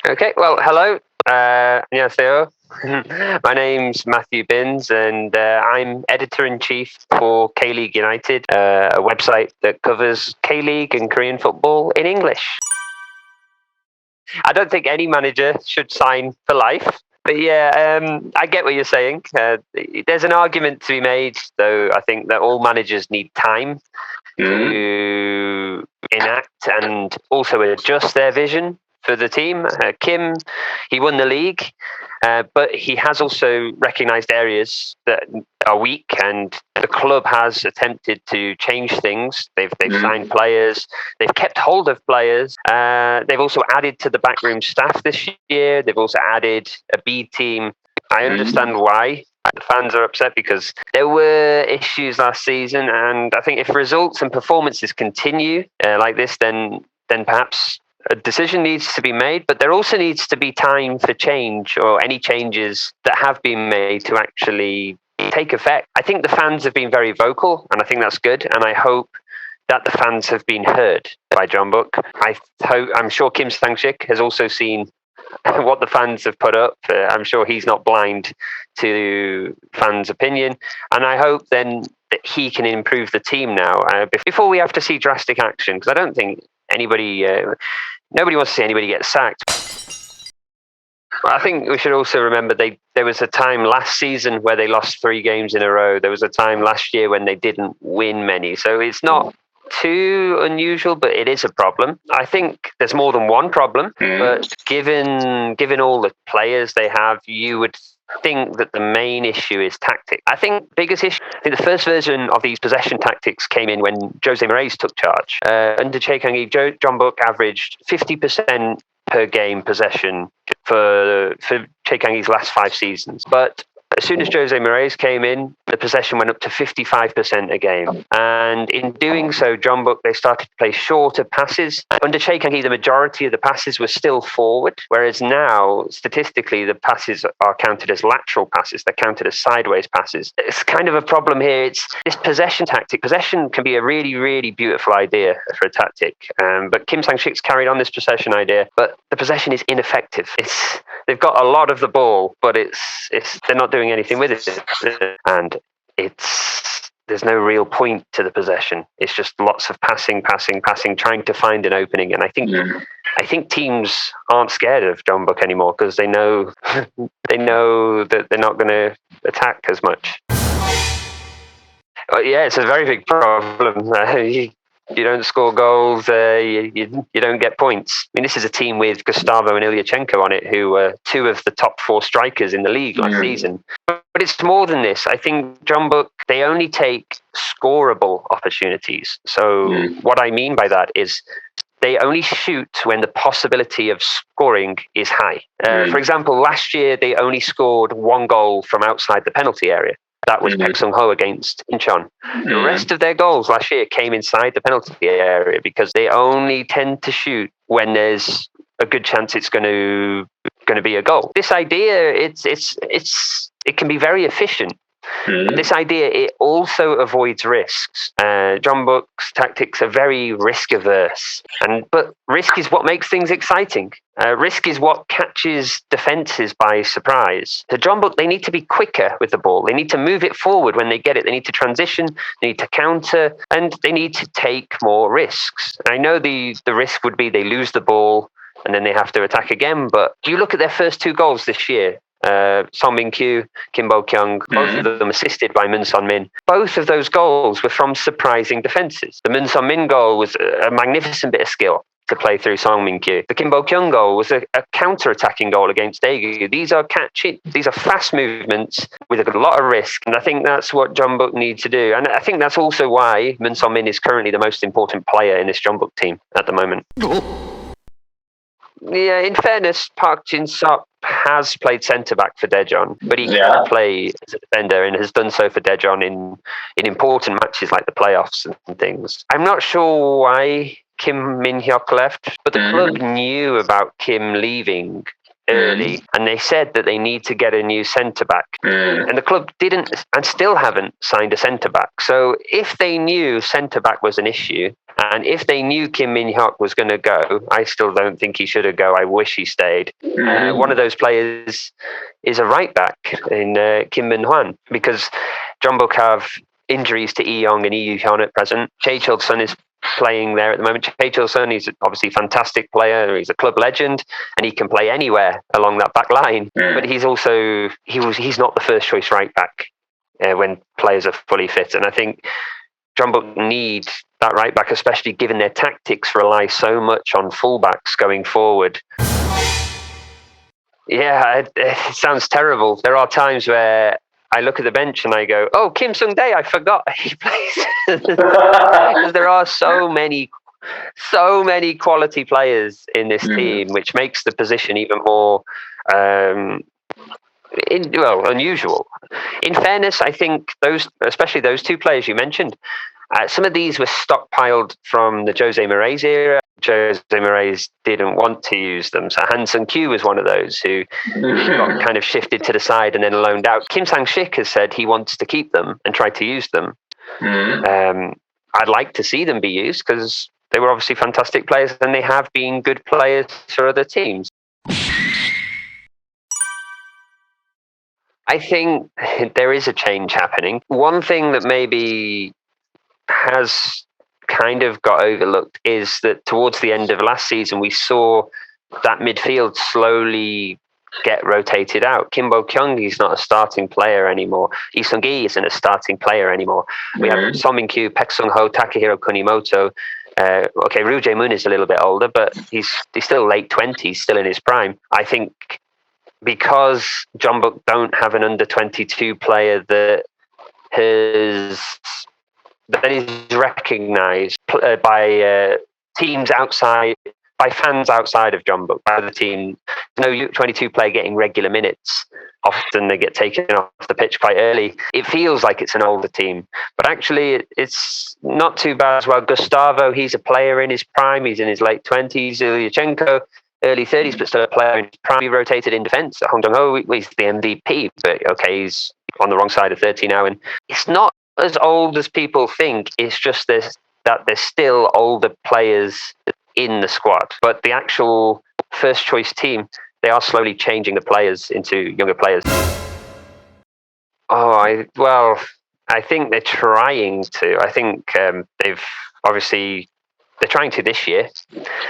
Okay, well, hello. 안녕하세요. My name's Matthew Binns, and I'm editor-in-chief for K-League United, a website that covers K-League and Korean football in English. I don't think any manager should sign for life. But yeah, I get what you're saying. There's an argument to be made, though. I think that all managers need time to enact and also adjust their vision for the team. Kim, he won the league, but he has also recognised areas that are weak, and the club has attempted to change things. They've signed players, they've kept hold of players. They've also added to the backroom staff this year. They've also added a B team. I understand why the fans are upset, because there were issues last season, and I think if results and performances continue like this, then perhaps a decision needs to be made, but there also needs to be time for change, or any changes that have been made to actually take effect. I think the fans have been very vocal, and I think that's good, and I hope that the fans have been heard by John Book. I'm sure Kim Sang-sik has also seen what the fans have put up. I'm sure he's not blind to fans' opinion, and I hope then that he can improve the team now before we have to see drastic action, because I don't think nobody wants to see anybody get sacked. I think we should also remember there was a time last season where they lost 3 games in a row. There was a time last year when they didn't win many. So it's not too unusual, but it is a problem. I think there's more than one problem, but given all the players they have, you would think that the main issue is tactic. I think the first version of these possession tactics came in when Jose Moraes took charge. Under Chae Kang-hee, John Book averaged 50% per game possession for Chae Kang-hee's last 5 seasons. But as soon as Jose Moraes came in, the possession went up to 55% a game. And in doing so, John Book, they started to play shorter passes. Under Chae Kang-hee, the majority of the passes were still forward, whereas now, statistically, the passes are counted as lateral passes. They're counted as sideways passes. It's kind of a problem here. It's this possession tactic. Possession can be a really, really beautiful idea for a tactic. But Kim Sang-sik's carried on this possession idea, but the possession is ineffective. They've got a lot of the ball, but they're not doing anything with it, and there's no real point to the possession. It's just lots of passing, trying to find an opening. And I think teams aren't scared of John Book anymore, because they know that they're not going to attack as much. Yeah, it's a very big problem. You don't score goals, you don't get points. I mean, this is a team with Gustavo and Ilyachenko on it, who were 2 of the top 4 strikers in the league last season. But it's more than this. I think John Book, they only take scoreable opportunities. So what I mean by that is they only shoot when the possibility of scoring is high. For example, last year they only scored 1 goal from outside the penalty area. That was Paek Sung-ho against Incheon. The rest of their goals last year came inside the penalty area, because they only tend to shoot when there's a good chance it's going to be a goal. This idea, it can be very efficient. This idea, it also avoids risks. John Book's tactics are very risk averse, but risk is what makes things exciting. Risk is what catches defenses by surprise. So John Book, they need to be quicker with the ball. They need to move it forward when they get it. They need to transition, they need to counter, and they need to take more risks. I know the risk would be they lose the ball and then they have to attack again, but you look at their first 2 goals this year, Song Min-kyu, Kim Bo-kyung, both of them assisted by Moon Son-min. Both of those goals were from surprising defences. The Moon Son-min goal was a magnificent bit of skill to play through Song Min-kyu. The Kim Bo-kyung goal was a counter-attacking goal against Daegu. These are fast movements with a lot of risk, and I think that's what John Book needs to do. And I think that's also why Moon Son-min is currently the most important player in this John Book team at the moment. Yeah, in fairness, Park Jin-seop has played centre-back for Daejeon, but he can play as a defender and has done so for Daejeon in important matches like the playoffs and things. I'm not sure why Kim Min-hyuk left, but the club knew about Kim leaving early, and they said that they need to get a new centre-back. And the club didn't, and still haven't, signed a centre-back. So if they knew centre-back was an issue, And if they knew Kim Min-hyuk was going to go, I still don't think he should have go. I wish he stayed. One of those players is a right back in Kim Min-hwan, because Jeonbuk have injuries to Lee Young and Lee Hyun at present. Chae Chul-sun is playing there at the moment. Chae Chul-sun, he's obviously a fantastic player. He's a club legend, and he can play anywhere along that back line. But he's also he's not the first choice right back when players are fully fit. And I think Jeonbuk need that right back, especially given their tactics rely so much on fullbacks going forward. Yeah, it sounds terrible. There are times where I look at the bench and I go, "Oh, Kim Sung-dae, I forgot he plays." Because there are so many quality players in this team, which makes the position even more unusual. In fairness, I think especially those two players you mentioned, some of these were stockpiled from the Jose Moraes era. Jose Moraes didn't want to use them. So Han Sung-kyu was one of those who got kind of shifted to the side and then loaned out. Kim Sang-sik has said he wants to keep them and try to use them. I'd like to see them be used because they were obviously fantastic players and they have been good players for other teams. I think there is a change happening. One thing that maybe has kind of got overlooked is that towards the end of last season, we saw that midfield slowly get rotated out. Kim Bo-kyung, he's not a starting player anymore. Lee Sung-gi isn't a starting player anymore. We have Son Min-kyu, Paek Sung-ho, Takehiro Kunimoto. Roo Jae-moon is a little bit older, but he's still late 20s, still in his prime. I think because Jeonbuk don't have an under-22 player that is recognised by teams outside, by fans outside of Jeonbuk, by the team. No U22 player getting regular minutes. Often they get taken off the pitch quite early. It feels like it's an older team, but actually it's not too bad as well. Gustavo, he's a player in his prime. He's in his late 20s. Ilyachenko, early 30s, but still a player in his prime. He rotated in defence. Hong Jong-ho, he's the MVP, but he's on the wrong side of 30 now. And it's not as old as people think. It's just that there's still older players in the squad. But the actual first choice team, they are slowly changing the players into younger players. I think they're trying to. I think they're trying to this year.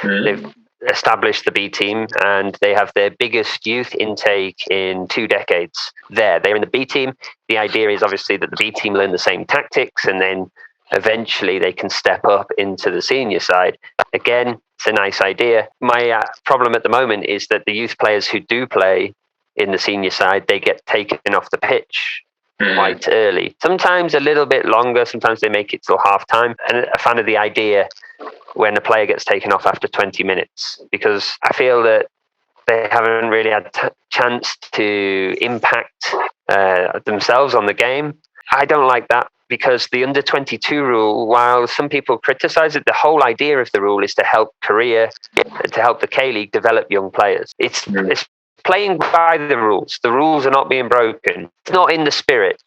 They've established the B team and they have their biggest youth intake in 2 decades. They're in the B team. The idea is obviously that the B team learn the same tactics and then eventually they can step up into the senior side. Again, it's a nice idea. My problem at the moment is that the youth players who do play in the senior side, they get taken off the pitch quite early. Sometimes a little bit longer. Sometimes they make it till half time. And a fan of the idea when a player gets taken off after 20 minutes, because I feel that they haven't really had a chance to impact themselves on the game. I don't like that, because the under-22 rule, while some people criticize it, the whole idea of the rule is to help Korea, to help the K-League develop young players. It's playing by the rules. The rules are not being broken. It's not in the spirit.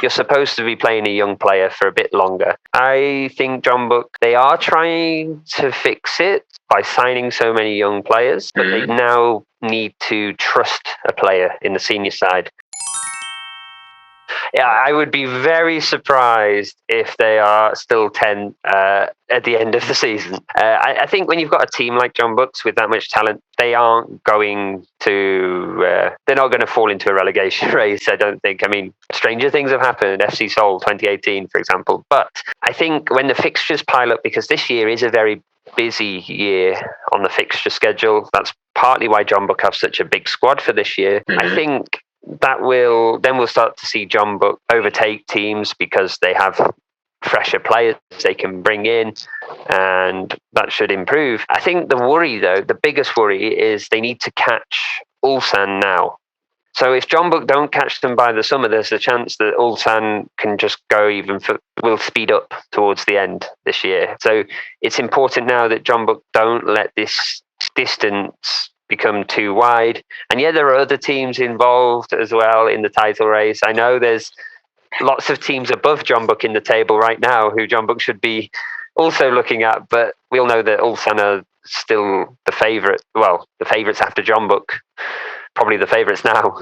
You're supposed to be playing a young player for a bit longer. I think Jeonbuk, they are trying to fix it by signing so many young players, but they now need to trust a player in the senior side. Yeah, I would be very surprised if they are still 10 at the end of the season. I think when you've got a team like Jeonbuk's with that much talent, they aren't going to, they're not going to fall into a relegation race, I don't think. I mean, stranger things have happened, FC Seoul 2018, for example. But I think when the fixtures pile up, because this year is a very busy year on the fixture schedule, that's partly why Jeonbuk have such a big squad for this year. I think we'll start to see Jeonbuk overtake teams because they have fresher players they can bring in, and that should improve. I think the worry, though, the biggest worry is they need to catch Ulsan now. So if Jeonbuk don't catch them by the summer, there's a chance that Ulsan can just go will speed up towards the end this year. So it's important now that Jeonbuk don't let this distance become too wide. And yeah, there are other teams involved as well in the title race. I know there's lots of teams above Jeonbuk in the table right now who Jeonbuk should be also looking at, but we all know that Ulsan are still the favourite. Well, the favourites after John Book, probably the favourites now.